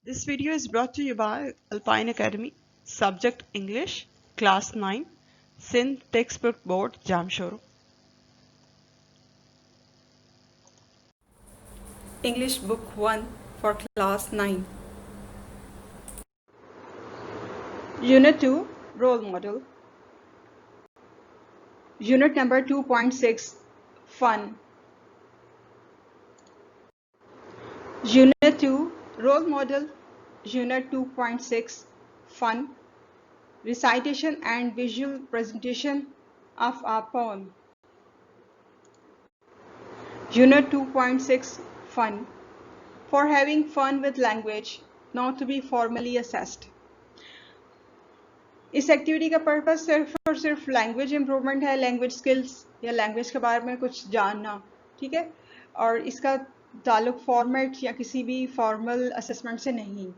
This video is brought to you by Alpine Academy, subject English, class 9, Sindh Textbook Board, Jamshoro. English Book 1 for class 9. Unit 2, Role Model. Unit number 2.6, Fun. Unit 2, Role Model. Unit 2.6, Fun. Recitation and visual presentation of a poem. Unit 2.6, Fun. For having fun with language, not to be formally assessed. इस activity का purpose सिर्फ और सिर्फ language improvement है, language skills या language के बारे में कुछ जानना, ठीक है, और इसका ताल्लुक फॉर्मेट या किसी भी फॉर्मल असेसमेंट से नहीं,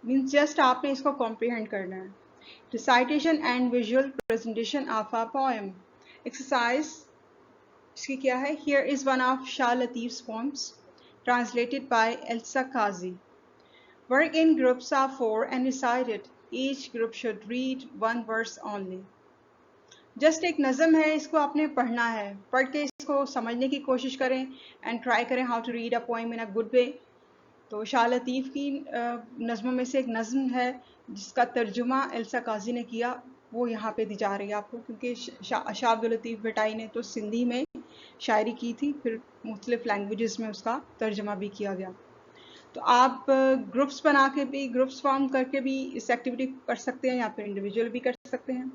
मीन्स जस्ट आपने इसको कॉम्प्रिहेंड करना है. Recitation and visual presentation of a poem. Exercise इसकी क्या है? Here is one of Shah Latif's poems translated by Elsa Kazi. Work in groups of 4 and recite it. Each group should read one verse only. Just एक नज़म है, इसको आपने पढ़ना है, पढ़ के इसको समझने की कोशिश करें and try करें how to read a poem in a good way. तो शाह लतीफ़ की नज़मों में से एक नज़म है जिसका तर्जुमा एल्सा काजी ने किया, वो यहाँ पे दी जा रही है आपको, क्योंकि शाह अब्दुल लतीफ़ भटाई ने तो सिंधी में शायरी की थी, फिर मुख्तलिफ लैंग्वेजेस में उसका तर्जमा भी किया गया. तो आप ग्रुप्स बना के भी, ग्रुप्स फॉर्म करके भी इस एक्टिविटी कर सकते हैं या फिर इंडिविजुअल भी कर सकते हैं.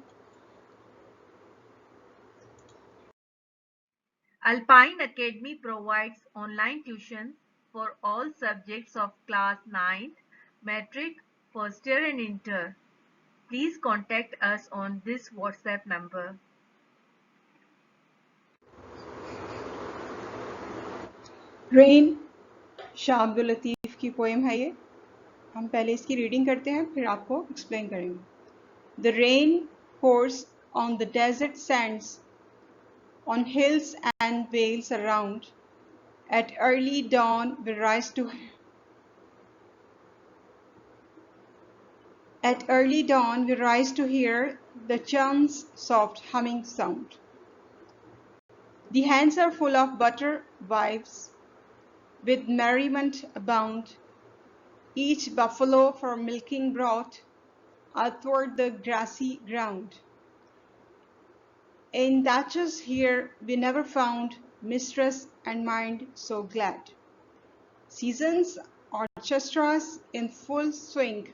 Alpine Academy provides online tuition for all subjects of class 9, Matric, First Year and Inter. Please contact us on this WhatsApp number. Rain Shah Abdul Latif की पोएम है ये. हम पहले इसकी रीडिंग करते हैं, फिर आपको एक्सप्लेन करेंगे. The rain pours on the desert sands, on hills and vales around. At early dawn we rise to hear the churn's soft humming sound. The hands are full of butter wives, with merriment abound. Each buffalo for milking brought athwart the grassy ground. In thatches here we never found mistress and mind so glad. Seasons orchestras in full swing,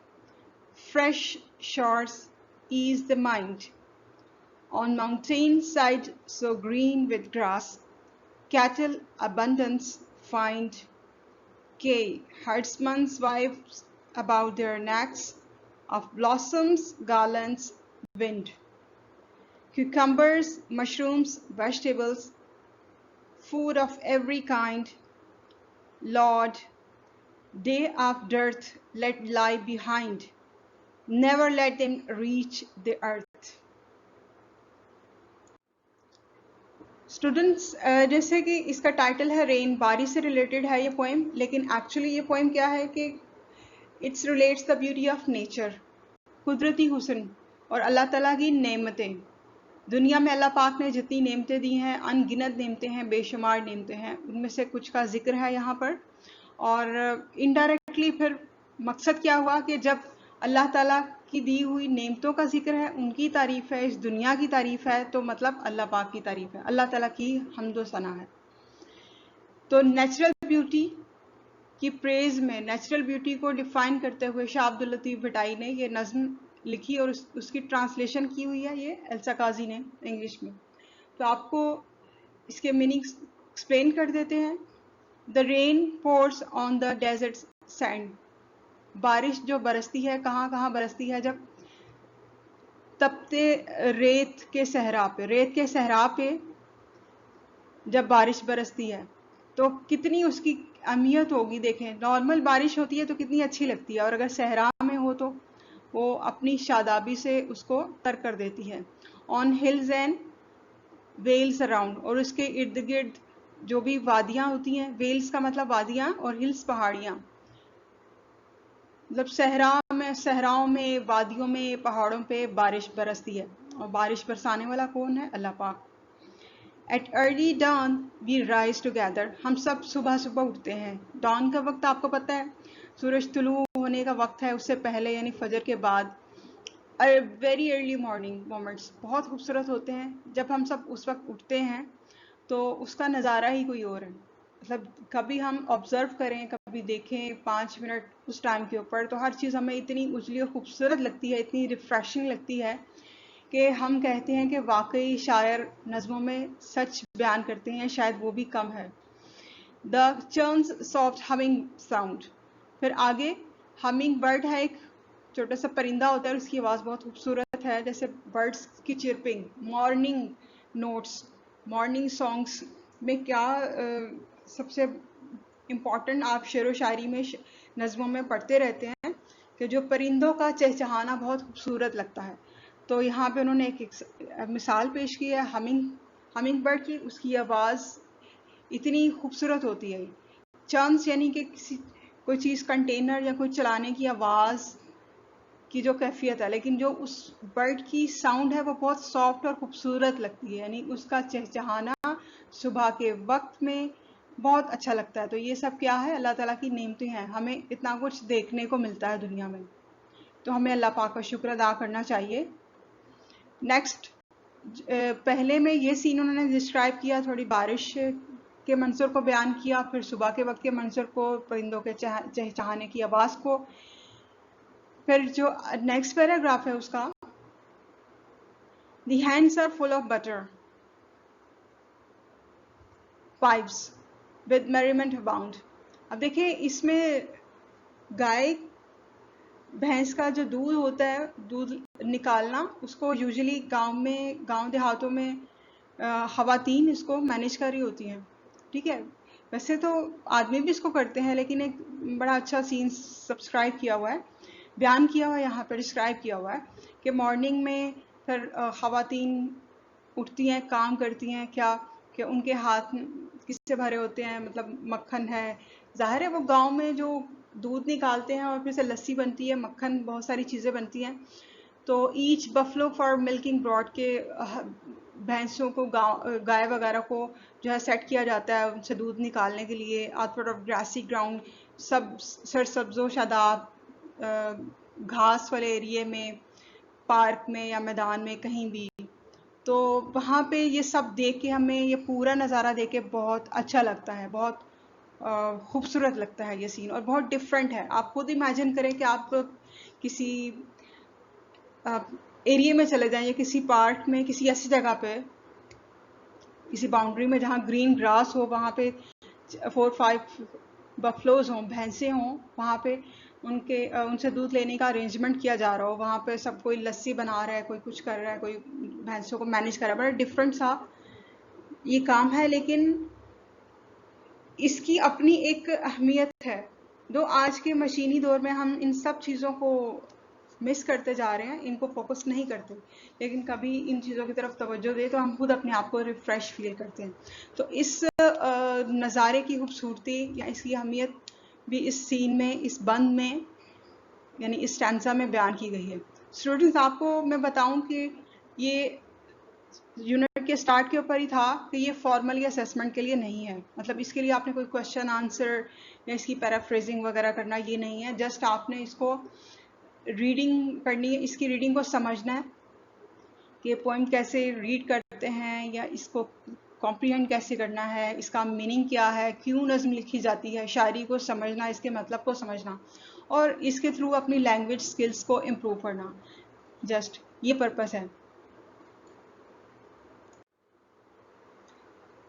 fresh shores ease the mind. On mountain side so green with grass, cattle abundance find. Gay herdsmen's wives about their necks, of blossoms garlands wind. Cucumbers, mushrooms, vegetables, food of every kind. Lord, day of dearth let lie behind. Never let them reach the earth. Students, जैसे कि इसका title है rain, बारिश से related है ये poem, लेकिन actually ये पोएम क्या है कि it's relates the beauty of nature, कुदरती हुस्न और अल्लाह ताला की नेमतें. दुनिया में अल्लाह पाक ने जितनी नेमतें दी हैं, अनगिनत नेमतें हैं, बेशुमार नेमतें हैं, उनमें से कुछ का जिक्र है यहाँ पर. और इनडायरेक्टली फिर मकसद क्या हुआ कि जब अल्लाह ताला की दी हुई नेमतों का जिक्र है, उनकी तारीफ है, इस दुनिया की तारीफ है, तो मतलब अल्लाह पाक की तारीफ है, अल्लाह ताला की हम्दो सना है. तो नेचुरल ब्यूटी की प्रेज में, नेचुरल ब्यूटी को डिफाइन करते हुए शाह अब्दुल लतीफ़ भटाई ने ये नज़्म लिखी और उसकी ट्रांसलेशन की हुई है ये एल्सा काजी ने इंग्लिश में. तो आपको इसके मीनिंग्स एक्सप्लेन कर देते हैं. The rain pours on the desert sand. बारिश जो बरसती है, कहाँ कहाँ बरसती है? जब तपते रेत के सहरा पे जब बारिश बरसती है तो कितनी उसकी अहमियत होगी. देखें, नॉर्मल बारिश होती है तो कितनी अच्छी लगती है, और अगर सहरा में हो तो वो अपनी शादाबी से उसको तर कर देती है. On hills and vales around, और उसके इर्द गिर्द जो भी वादियाँ होती हैं, वेल्स का मतलब वादियाँ और हिल्स पहाड़ियाँ. मतलब सहराओं में, वादियों में, पहाड़ों पे बारिश बरसती है, और बारिश बरसाने वाला कौन है? अल्लाह पाक। At early dawn we rise together, हम सब सुबह सुबह उठते हैं। डॉन का वक्त आपको पता है, सूरज तुलू होने का वक्त है, उससे पहले यानी फजर के बाद। वेरी अर्ली मॉर्निंग मोमेंट्स बहुत खूबसूरत होते हैं। जब हम सब उस वक्त उठते हैं तो उसका नज़ारा ही कोई और है। मतलब कभी हम ऑब्जर्व करें, कभी देखें 5 मिनट उस टाइम के ऊपर, तो हर चीज़ हमें इतनी उजली और खूबसूरत लगती है, इतनी रिफ्रेशिंग लगती है कि हम कहते हैं कि वाकई शायर नज़मों में सच बयान करते हैं, शायद वो भी कम है। The churns soft humming sound. फिर आगे हमिंग बर्ड है, एक छोटा सा परिंदा होता है, उसकी आवाज़ बहुत खूबसूरत है, जैसे बर्ड्स की chirping. Morning notes, morning songs में क्या सबसे इम्पॉर्टेंट आप शेर व शायरी में नज़मों में पढ़ते रहते हैं कि जो परिंदों का चहचहाना बहुत खूबसूरत लगता है। तो यहाँ पे उन्होंने एक मिसाल पेश की है हमिंग बर्ड की। उसकी आवाज़ इतनी खूबसूरत होती है। चांस यानी कि किसी कोई चीज़ कंटेनर या कोई चलाने की आवाज़ की जो कैफियत है, लेकिन जो उस बर्ड की साउंड है वो बहुत सॉफ्ट और खूबसूरत लगती है, यानी उसका चहचहाना सुबह के वक्त में बहुत अच्छा लगता है। तो ये सब क्या है? अल्लाह ताला की नेमतें हैं, हमें इतना कुछ देखने को मिलता है दुनिया में, तो हमें अल्लाह पाक का शुक्र अदा करना चाहिए। नेक्स्ट, पहले में ये सीन उन्होंने डिस्क्राइब किया, थोड़ी बारिश के मंजर को बयान किया, फिर सुबह के वक्त के मंजर को, परिंदों के चहचहाने की आवाज़ को। फिर जो नेक्स्ट पैराग्राफ है उसका, The hands are full of butter, pipes with merriment abound। अब देखिए इसमें गाय भैंस का जो दूध होता है, दूध निकालना, उसको यूजुअली गांव देहातों में खवातीन इसको मैनेज कर रही होती हैं, ठीक है। वैसे तो आदमी भी इसको करते हैं, लेकिन एक बड़ा अच्छा सीन सब्सक्राइब किया हुआ है, बयान किया हुआ है यहाँ पर, डिस्क्राइब किया हुआ है कि मॉर्निंग में फिर खवातीन उठती हैं, काम करती हैं, क्या कि उनके हाथ किससे भरे होते हैं, मतलब मक्खन है। जाहिर है वो गांव में जो दूध निकालते हैं और फिर से लस्सी बनती है, मक्खन, बहुत सारी चीज़ें बनती हैं। तो each buffalo for milking brought के भैंसों को, गाय वगैरह को जो है सेट किया जाता है उनसे दूध निकालने के लिए। आउटपुट ऑफ ग्रासी ग्राउंड, सब सरसब्जो शादाब घास वाले एरिए में, पार्क में या मैदान में, कहीं भी। तो वहाँ पे ये सब देख के, हमें ये पूरा नज़ारा देख के बहुत अच्छा लगता है, बहुत खूबसूरत लगता है ये सीन, और बहुत डिफरेंट है। आप खुद इमेजिन करें कि आप किसी एरिया में चले जाएं, या किसी पार्क में, किसी ऐसी जगह पे, किसी बाउंड्री में जहाँ ग्रीन ग्रास हो, वहाँ पे 4-5 बफलोज हों, भैंसें हों, वहाँ पे उनसे दूध लेने का अरेंजमेंट किया जा रहा हो। वहाँ पे सब कोई लस्सी बना रहा है, कोई कुछ कर रहा है, कोई भैंसों को मैनेज कर रहा है। बड़ा डिफरेंट सा ये काम है, लेकिन इसकी अपनी एक अहमियत है। दो आज के मशीनी दौर में हम इन सब चीज़ों को मिस करते जा रहे हैं, इनको फोकस नहीं करते, लेकिन कभी इन चीज़ों की तरफ तवज्जो दे तो हम खुद अपने आप को रिफ़्रेश फील करते हैं। तो इस नज़ारे की खूबसूरती या इसकी अहमियत भी इस सीन में, इस बंद में, यानी इस स्टैंजा में बयान की गई है। स्टूडेंट्स, आपको मैं बताऊं कि ये यूनिट के स्टार्ट के ऊपर ही था कि ये फॉर्मली असेसमेंट के लिए नहीं है। मतलब इसके लिए आपने कोई क्वेश्चन आंसर या इसकी पैराफ्रेजिंग वगैरह करना, ये नहीं है। जस्ट आपने इसको रीडिंग पढ़नी है, इसकी रीडिंग को समझना है कि पोइम कैसे रीड करते हैं, या इसको कॉम्प्रीहेंड कैसे करना है, इसका मीनिंग क्या है, क्यों नज़्म लिखी जाती है, शायरी को समझना, इसके मतलब को समझना, और इसके थ्रू अपनी लैंग्वेज स्किल्स को इम्प्रूव करना। जस्ट ये पर्पस है।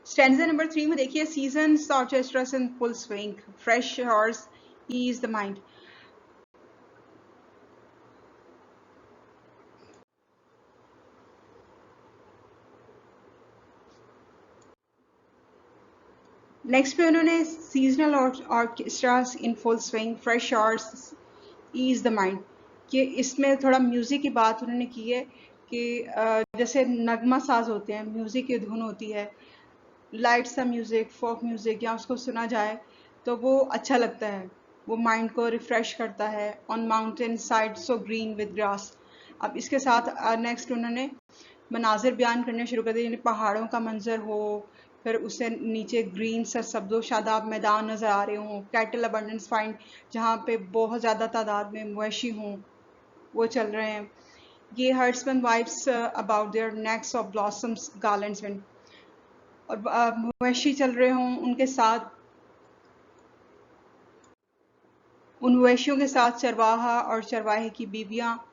स्टैंजा नंबर 3 में देखिए, seasons orchestras in full swing, fresh horse ease the mind. Next पे उन्होंने seasonal orchestras in full swing, fresh horse ease the mind, कि इसमें थोड़ा म्यूज़िक की बात उन्होंने की है कि जैसे नगमा साज होते हैं, म्यूज़िक की धुन होती है, लाइट सा म्यूज़िक, फोक म्यूज़िक, या उसको सुना जाए तो वो अच्छा लगता है। वो माइंड को रिफ्रेश करता है। On mountain side so green with grass. अब इसके साथ नेक्स्ट उन्होंने मनाजिर बयान करने शुरू कर दिए, यानी पहाड़ों का मंजर हो, फिर उससे नीचे ग्रीन सरसब्ज़ो शादाब मैदान नज़र आ रहे हों, कैटल अबंडेंस फाइंड जहाँ पे बहुत ज़्यादा तादाद में मवेशी हों वो चल रहे हैं। ये herdsmen vibes about their next of blossoms garlands wind, और मवेशी चल रहे हों उनके साथ, उन मवेशियों के साथ चरवाहा और चरवाहे की बीवियाँ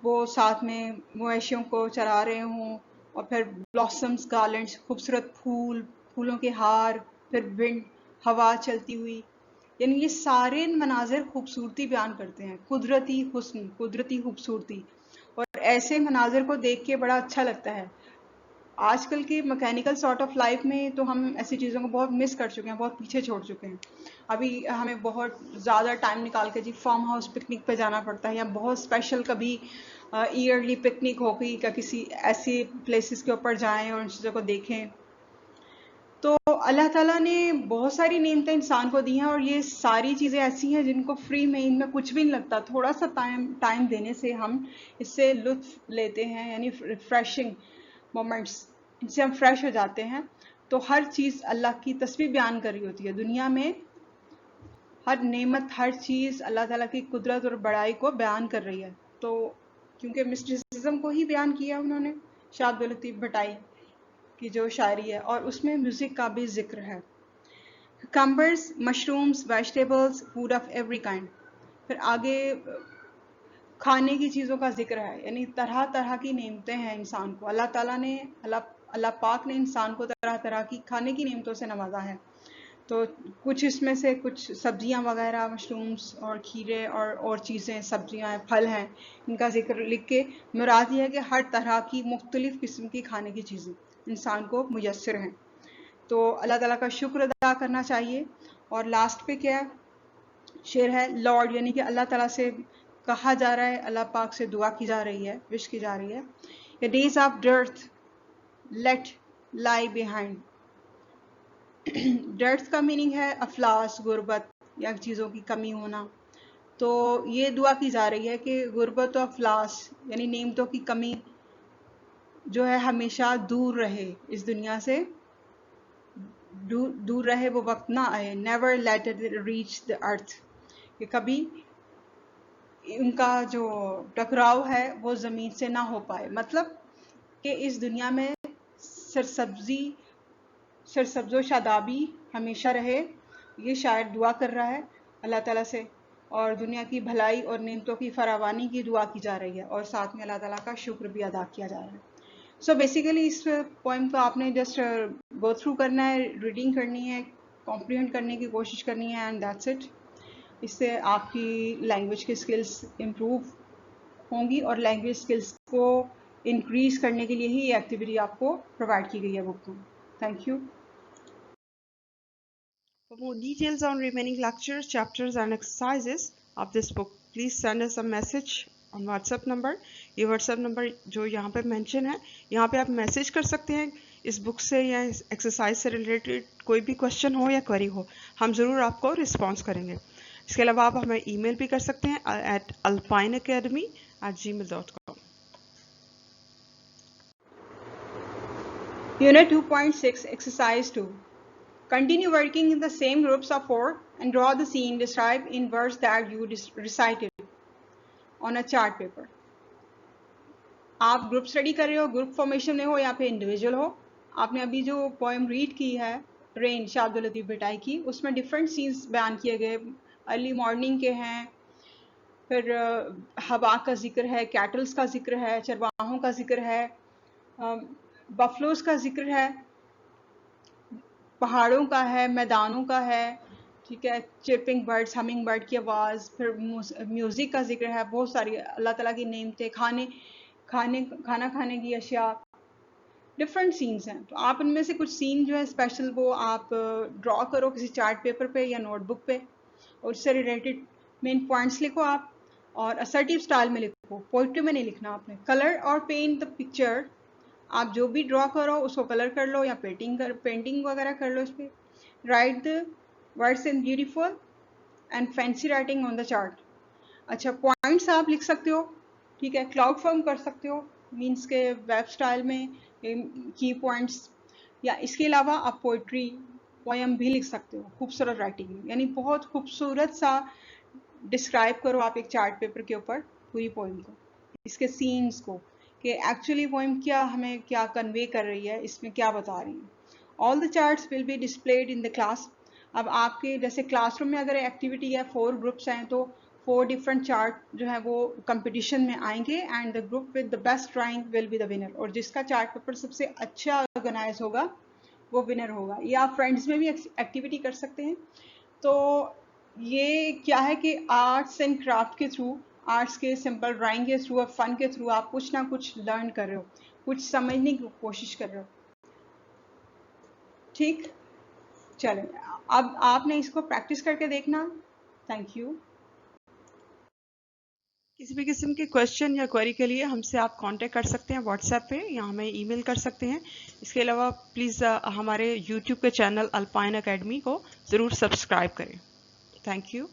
वो साथ में मवेशियों को चरा रहे हों, और फिर ब्लॉसम्स गार्लैंड्स खूबसूरत फूल, फूलों के हार, फिर विंड हवा चलती हुई, यानी ये सारे मनाजिर खूबसूरती बयान करते हैं, कुदरती हुस्न, कुदरती खूबसूरती। और ऐसे मनाजिर को देख के बड़ा अच्छा लगता है। आजकल के मैकेनिकल सॉर्ट ऑफ लाइफ में तो हम ऐसी चीज़ों को बहुत मिस कर चुके हैं, बहुत पीछे छोड़ चुके हैं। अभी हमें बहुत ज़्यादा टाइम निकाल के जी फार्म हाउस पिकनिक पे जाना पड़ता है, या बहुत स्पेशल कभी ईयरली पिकनिक हो गई, या किसी ऐसी प्लेसेस के ऊपर जाएं और उन चीज़ों को देखें। तो अल्लाह ताला ने बहुत सारी नेमतें इंसान को दी हैं, और ये सारी चीज़ें ऐसी हैं जिनको फ्री में, इनमें कुछ भी नहीं लगता। थोड़ा सा टाइम देने से हम इससे लुत्फ लेते हैं, यानी रिफ्रेशिंग मोमेंट्स, इनसे हम फ्रेश हो जाते हैं। तो हर चीज़ अल्लाह की तस्बीह बयान कर रही होती है दुनिया में, हर नेमत, हर चीज़ अल्लाह ताला की कुदरत और बड़ाई को बयान कर रही है। तो क्योंकि मिस्टिसिज्म को ही बयान किया उन्होंने, शाह अब्दुल लतीफ़ भटाई की जो शायरी है, और उसमें म्यूज़िक का भी जिक्र है। Cucumbers, mushrooms, vegetables, food of every kind. फिर आगे खाने की चीज़ों का जिक्र है, यानी तरह तरह की नेमतें हैं इंसान को। अल्लाह ताला ने, अल्लाह पाक ने इंसान को तरह तरह की खाने की नेमतों से नवाजा है। तो कुछ इसमें से कुछ सब्जियां वगैरह, मशरूम्स और खीरे और चीज़ें, सब्जियां हैं, फल हैं, इनका जिक्र लिख के मुराद ये है कि हर तरह की मुख्तलिफ़ किस्म की खाने की चीज़ें इंसान को मुयस्सर हैं। तो अल्लाह ताला का शुक्र अदा करना चाहिए। और लास्ट पे क्या है, शेर है लॉर्ड, यानी कि अल्लाह ताला से कहा जा रहा है, अल्लाह पाक से दुआ की जा रही है, विश की जा रही है, कि days of dearth let lie behind. Dearth का मीनिंग है अफलास, गुर्बत या चीज़ों की कमी होना। तो ये दुआ की जा रही है कि गुर्बत और अफलास यानी नेमतों की कमी जो है हमेशा दूर रहे इस दुनिया से, दूर रहे, वो वक्त ना आए। Never let it reach the earth, कि कभी उनका जो टकराव है वो ज़मीन से ना हो पाए। मतलब कि इस दुनिया में सरसब्ज़ो शादाबी हमेशा रहे, ये शायर दुआ कर रहा है अल्लाह ताला से, और दुनिया की भलाई और नेमतों की फरावानी की दुआ की जा रही है, और साथ में अल्लाह ताला का शुक्र भी अदा किया जा रहा है। सो बेसिकली इस पोइम को आपने जस्ट गो थ्रू करना है, रीडिंग करनी है, कॉम्प्रीहेंड करने की कोशिश करनी है, एंड दैट्स इट। इससे आपकी लैंग्वेज की स्किल्स इम्प्रूव होंगी, और लैंग्वेज स्किल्स को इंक्रीज करने के लिए ही ये एक्टिविटी आपको प्रोवाइड की गई है बुक में। Thank you. For more details on remaining lectures, chapters and exercises of this book, please send us a message on WhatsApp number। ये WhatsApp number जो यहाँ पे mention है, यहाँ पे आप मैसेज कर सकते हैं इस बुक से या इस एक्सरसाइज से रिलेटेड कोई भी क्वेश्चन हो या क्वेरी हो, हम ज़रूर आपको रिस्पॉन्स करेंगे। इसके अलावा आप हमें ईमेल भी कर सकते हैं at alpineacademy@gmail.com। Unit 2.6 Exercise 2. Continue working in the same groups of 4 and draw the scene described in words that you recited on a chart paper. आप ग्रुप स्टडी कर रहे हो, ग्रुप फॉर्मेशन में हो या फिर इंडिविजुअल हो। आपने अभी जो पोएम रीड की है रेन शाह अब्दुल लतीफ़ भटाई की, उसमें डिफरेंट सीन्स बयान किए गए। अर्ली मॉर्निंग के हैं, फिर हवा का जिक्र है, कैटल्स का जिक्र है, चरवाहों का जिक्र है, बफलोज का जिक्र है, पहाड़ों का है, मैदानों का है, ठीक है, चिरपिंग बर्ड्स, हमिंग बर्ड की आवाज़, फिर म्यूज़िक का जिक्र है, बहुत सारी अल्लाह ताला की नेमतें, खाना खाने की अशिया, डिफरेंट सीन्स हैं। तो आप इनमें से कुछ सीन जो है स्पेशल वो आप ड्रॉ करो किसी चार्ट पेपर पे या नोटबुक पे, और उससे रिलेटेड मेन पॉइंट्स लिखो आप, और असर्टिव स्टाइल में लिखो, पोइट्री में नहीं लिखना आपने। कलर और पेंट द पिक्चर, आप जो भी ड्रॉ करो उसको कलर कर लो या पेंटिंग वगैरह कर लो इस पर। Right the words in beautiful and fancy writing on the chart. अच्छा, पॉइंट्स आप लिख सकते हो, ठीक है, क्लाउड फॉर्म कर सकते हो, मीन्स के वेब स्टाइल में की पॉइंट्स, या इसके अलावा आप पोइट्री पोएम भी लिख सकते हो खूबसूरत राइटिंग में, यानी बहुत खूबसूरत सा डिस्क्राइब करो आप एक चार्ट पेपर के ऊपर पूरी पोएम को, इसके सीन्स को, कि एक्चुअली पोएम क्या हमें क्या कन्वे कर रही है, इसमें क्या बता रही है। All the charts will be displayed in the class. अब आपके जैसे क्लासरूम में अगर एक्टिविटी है 4 ग्रुप्स हैं तो 4 डिफरेंट चार्ट जो है वो कंपटीशन में आएंगे and the group with the best drawing will be the winner, और जिसका चार्ट पेपर सबसे अच्छा ऑर्गेनाइज होगा वो विनर होगा। या आप फ्रेंड्स में भी एक्टिविटी कर सकते हैं। तो ये क्या है कि आर्ट्स एंड क्राफ्ट के थ्रू, आर्ट्स के सिंपल ड्राइंग के थ्रू और फन के थ्रू आप कुछ ना कुछ लर्न कर रहे हो, कुछ समझने की कोशिश कर रहे हो। ठीक, चलें, अब आपने इसको प्रैक्टिस करके देखना। Thank you. किसी भी किस्म के क्वेश्चन या क्वेरी के लिए हमसे आप कांटेक्ट कर सकते हैं व्हाट्सएप पे, या हमें ईमेल कर सकते हैं। इसके अलावा प्लीज़ हमारे यूट्यूब के चैनल अल्पाइन एकेडमी को ज़रूर सब्सक्राइब करें। Thank you.